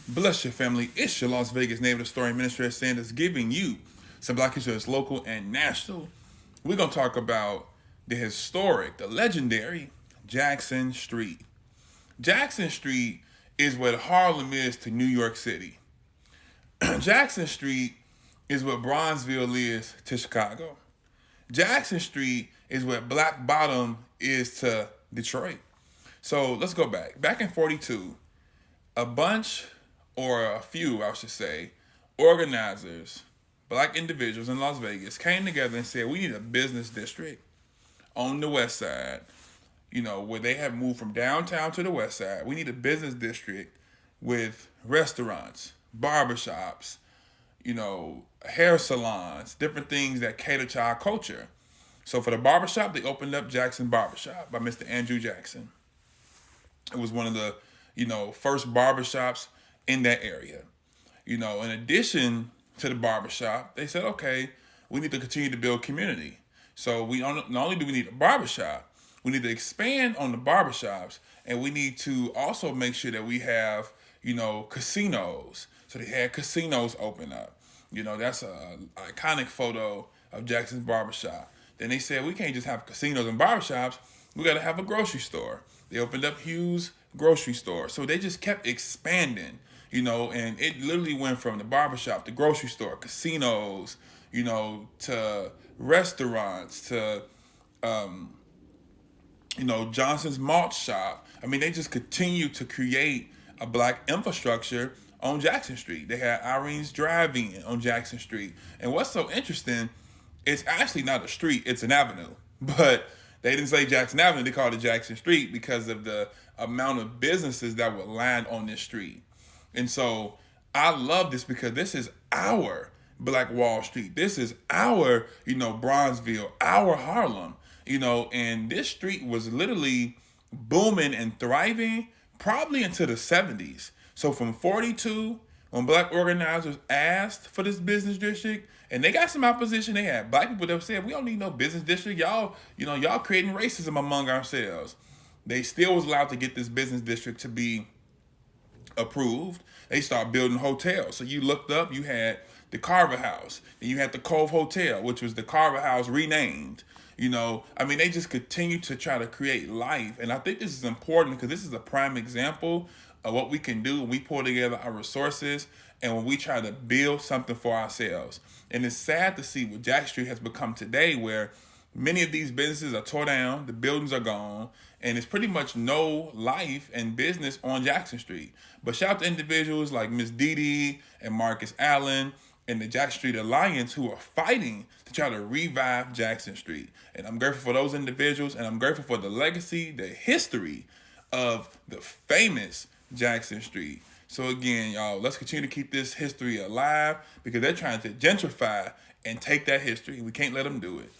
Bless your family. It's your Las Vegas neighborhood story administrator Sanders giving you some Black history that's local and national. We're going to talk about the historic, the legendary Jackson Street. Jackson Street is what Harlem is to New York City. Jackson Street is what Bronzeville is to Chicago. Jackson Street is what Black Bottom is to Detroit. So let's go back. Back in 42, a bunch, or a few, I should say, organizers, black individuals in Las Vegas came together and said, we need a business district on the west side, where they have moved from downtown to the west side. We need a business district with restaurants, barbershops, hair salons, different things that cater to our culture. So for the barbershop, they opened up Jackson Barbershop by Mr. Andrew Jackson. It was one of the, first barbershops in that area. In addition to the barbershop, they said, okay, we need to continue to build community. So we not only do we need a barbershop, we need to expand on the barbershops, and we need to also make sure that we have, casinos. So they had casinos open up. That's a iconic photo of Jackson's barbershop. Then they said we can't just have casinos and barbershops. We got to have a grocery store. They opened up Hughes grocery store. So they just kept expanding, and it literally went from the barbershop to grocery store, casinos, to restaurants, to, Johnson's Malt Shop. I mean, they just continue to create a black infrastructure on Jackson Street. They had Irene's Drive-In on Jackson Street. And what's so interesting, it's actually not a street, it's an avenue. But they didn't say Jackson Avenue, they called it Jackson Street because of the amount of businesses that would land on this street. And so I love this because this is our Black Wall Street. This is our, Bronzeville, our Harlem, and this street was literally booming and thriving probably into the 70s. So from 42, when black organizers asked for this business district, and they got some opposition, they had black people that said, we don't need no business district. Y'all creating racism among ourselves. They still was allowed to get this business district to be approved. They started building hotels. So you looked up, you had the Carver House, and you had the Cove Hotel, which was the Carver House renamed. They just continue to try to create life. And I think this is important because this is a prime example of what we can do when we pull together our resources and when we try to build something for ourselves. And it's sad to see what Jack Street has become today, where many of these businesses are tore down, the buildings are gone, and it's pretty much no life and business on Jackson Street. But shout out to individuals like Miss Dee and Marcus Allen and the Jack Street Alliance who are fighting to try to revive Jackson Street. And I'm grateful for those individuals, and I'm grateful for the legacy, the history of the famous Jackson Street. So again, y'all, let's continue to keep this history alive because they're trying to gentrify and take that history. We can't let them do it.